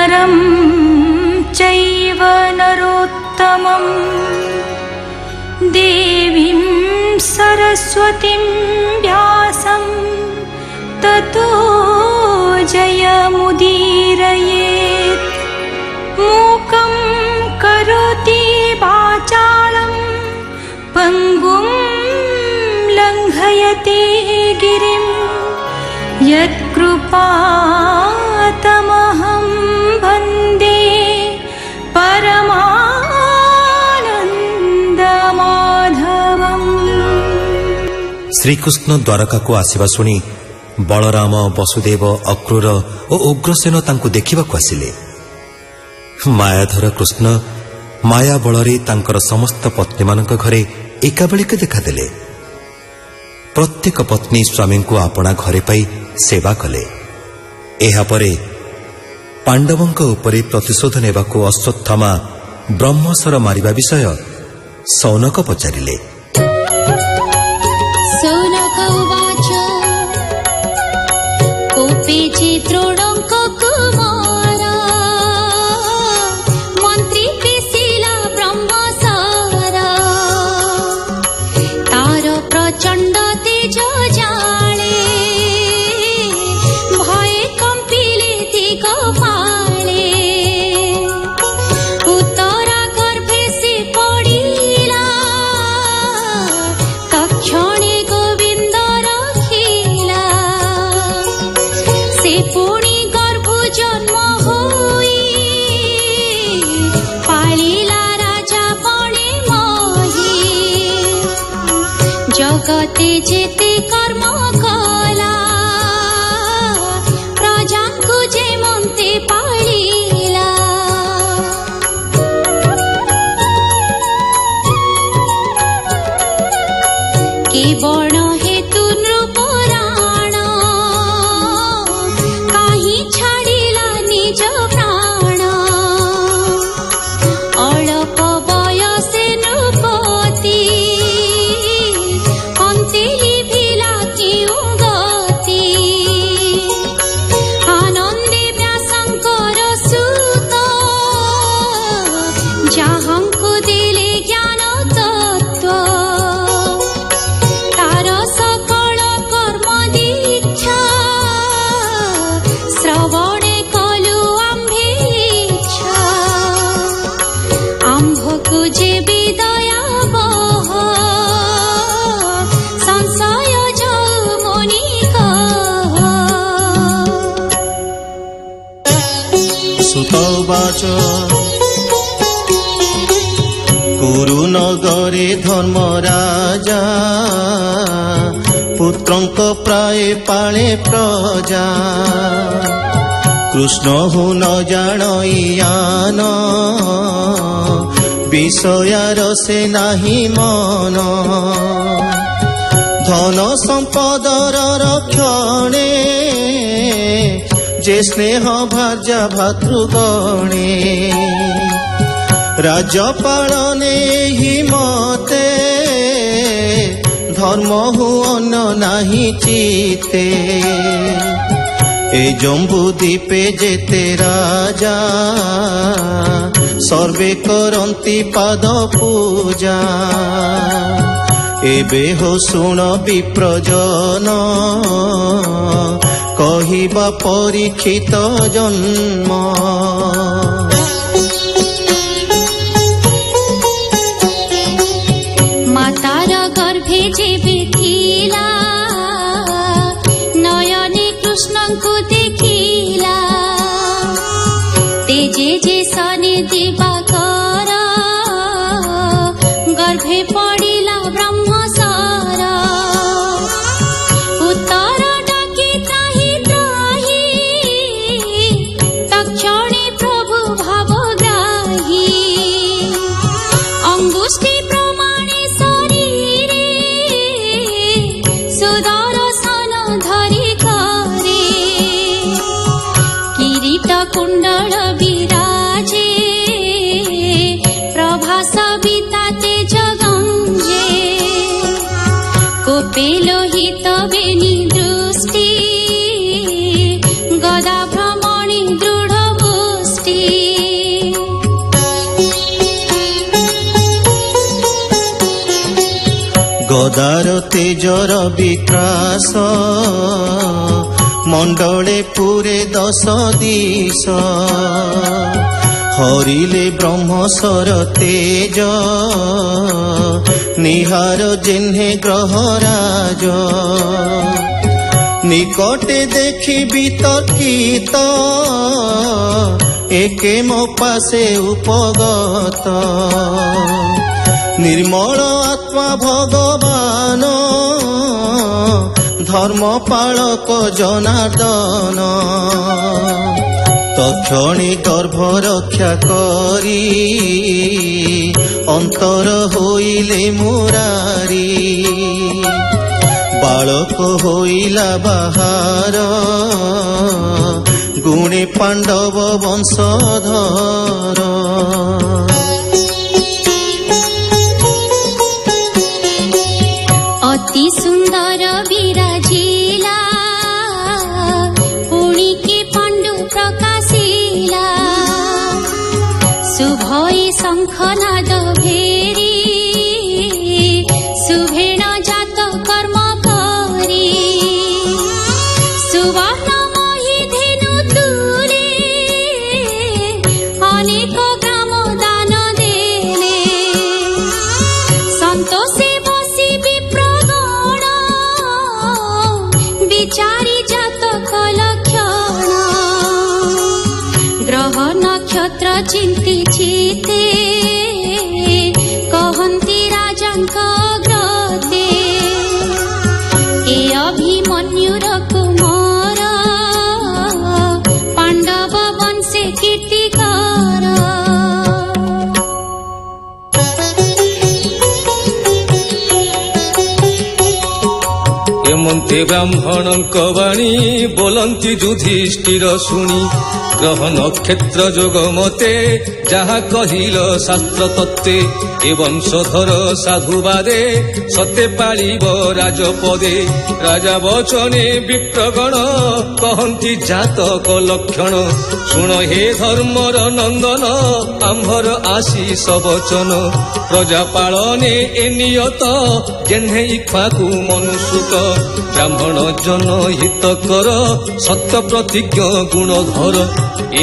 नरं चैव नरोत्तमं देवीं सरस्वतीं व्यासं ततो जयमुदीरयेत्। मूकं करोति वाचालं पङ्गुं लङ्घयति गिरिं यत्कृपातमहं वन्दे परमानन्दमाधवम्। श्रीकृष्ण द्वारका को आसिबा सुनी बलराम वसुदेव अक्रूर और उग्रसेन तांको देखिबाकु आसिले। मायाधर कृष्ण माया बलरे तांकर समस्त पत्नी मानक घरे एकाबेळेके देखादेले। प्रत्येक पत्नी स्वामी को आपणा घरे पाई सेवा कले। एहापरे पांडवंक उपरे प्रतिशोध नेबाकु अश्वत्थामा ब्रह्मसर मारिबा विषय सौनक पचारिले। सौनक उवाच कोपे चित्रोडंक कुमारा मंत्री पिशिला ब्रह्मसारा तार प्रचंड तेज जाले भय कंपिले दिगपाले उत्तरा गर्भे से पड़िला तक्षणे गोविंद रखिला से पुणी गर्भ जन्म होई पालिला राजा बणे मही जगते जेते कर्म कला प्रजांकु जे मन्ते पालिला के बण हेतु नृपराण काहि छाड़िला निज प्राण अल्प बयसे नृपति अन्ते लिभिला केउ गति आनन्दे व्यासंकर सुत जाहंकु दिले ज्ञान तत्व तार सकल कर्म दीक्षा श्रवणे कलु आम्भे इच्छा आम्भकु जे विदया बह संशय जौमुनि कह। सुतवाच कुरुनगरे धर्मराजा पुत्रंक प्राय पाळे प्रजा कृष्ण हु न जाणइयान विषयार से नाही मन धन संपदर रक्षणे जे स्नेह भार्या भातृगणे राज्य पालने हि मते धर्म हु अन्न नाही चिते ए जम्बू द्वीपे जेते राजा सर्वे करन्ति पाद पूजा एबे हो शुण विप्रजन कहिबा परीक्षित जन्म मातार गर्भे जेबे थिला नयने कृष्णंकु देखिला तेजे जे सने दिवाकर गर्भे पड़िला ब्रह्मसार उत्तर डाकी त्राहि त्राहि तक्षणे प्रभु भाव গদার তেজর বিত্রাস মণ্ডলে পুরে 10 দিশ হরিলে ব্রহ্মস্বর তেজ নিহার জেহ্নে গ্রহরাজ নিকটে দেখি বিতর্কিত একে মো পাশে উপগত নির্মল আত্মা ভগবান ধর্ম পালক জনার্দন তক্ষণে গর্ভ রক্ষা করি অন্তর হইলে মুরারি বালক হইলা বাহার গুণে পাণ্ডব বংশধর অতি সুন্দর বিরাজিলা পুণিকে পাণ্ডু প্রকাশিলা শুভয়ে শঙ্খনাদ ভেরি শুভেণ জাত কর্ম করি সুবর্ণময়ী ধেনু তুলে অনেক গ্রাম দান দেলে সন্তোষে বসি বিপ্রগণ বিচারি জাতক লক্ষণ গ্রহ নক্ষত্র চিন্তি চিতে কহন্তি রাজাঙ্ক গ্রতে এ অভিমন্যুর কুমার পাণ্ডব বংশে কীর্তিকর ଏମନ୍ତେ ବ୍ରାହ୍ମଣଙ୍କ ବାଣୀ ବୋଲନ୍ତି ଯୁଧିଷ୍ଠିର ଶୁଣି ଗ୍ରହ ନକ୍ଷତ୍ର ଯୋଗ ମତେ ଯାହା କହିଲ ଶାସ୍ତ୍ର ତତ୍ତ୍ୱେ ଏ ବଂଶଧର ସାଧୁବାଦେ ସତେ ପାଳିବ ରାଜପଦେ ରାଜା ବଚନେ ବିପ୍ରଗଣ କହନ୍ତି ଜାତକ ଲକ୍ଷଣ ଶୁଣ ହେ ଧର୍ମର ନନ୍ଦନ ଆମ୍ଭର ଆଶିଷ ବଚନ ପ୍ରଜା ପାଳନେ ଏ ନିୟତ ଜେହ୍ନେ ଇକ୍ଷ୍ୱାକୁ ମନୁସୃତ ବ୍ରାହ୍ମଣ ଜନ ହିତ କର ସତ୍ୟ ପ୍ରତିଜ୍ଞ ଗୁଣଧର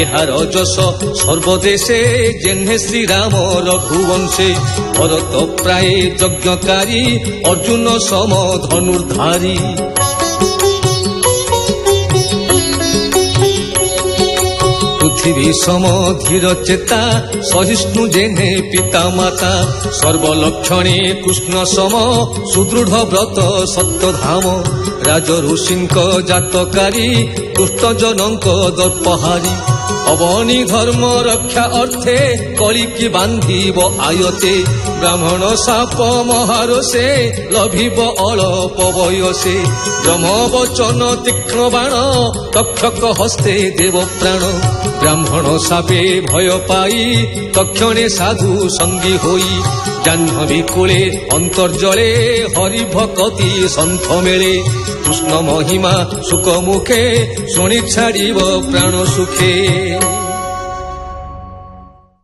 ଏହାର ଯଶ ସର୍ବଦେଶେ ଜେହ୍ନେ ଶ୍ରୀରାମ ରଘୁବଂଶେ ଭରତ ପ୍ରାୟ ଯଜ୍ଞକାରୀ ଅର୍ଜୁନ ସମ ଧନୁର୍ଧାରୀ পৃথিবী সম ধীর চেতা সহিষ্ণু জেনে পিতা মাতা সর্বলক্ষণে কৃষ্ণ সম সুদৃঢ় ব্রত সত্যধাম রাজ ঋষিঙ্ক জাতকারী দুষ্ট জনঙ্ক দর্পহারী অবনী ধর্ম রক্ষা অর্থে কলিকি বান্ধিব আয়তে ব্রাহ্মণ সাপ মহারসে লভিব অল্প বয়সে ব্রহ্মবচন তীক্ষ্ণ বাণ তক্ষক হস্তে দেব প্রাণ ব্রাহ্মণ সাপে ভয় পাই তক্ষণে সাধু সঙ্গী হই জাহ্নবী কূলে অন্তর্জলে হরি ভকতি সন্থ মেলে কৃষ্ণ মহিমা সুখ মুখে শুনি ছাড়িব প্রাণ সুখে।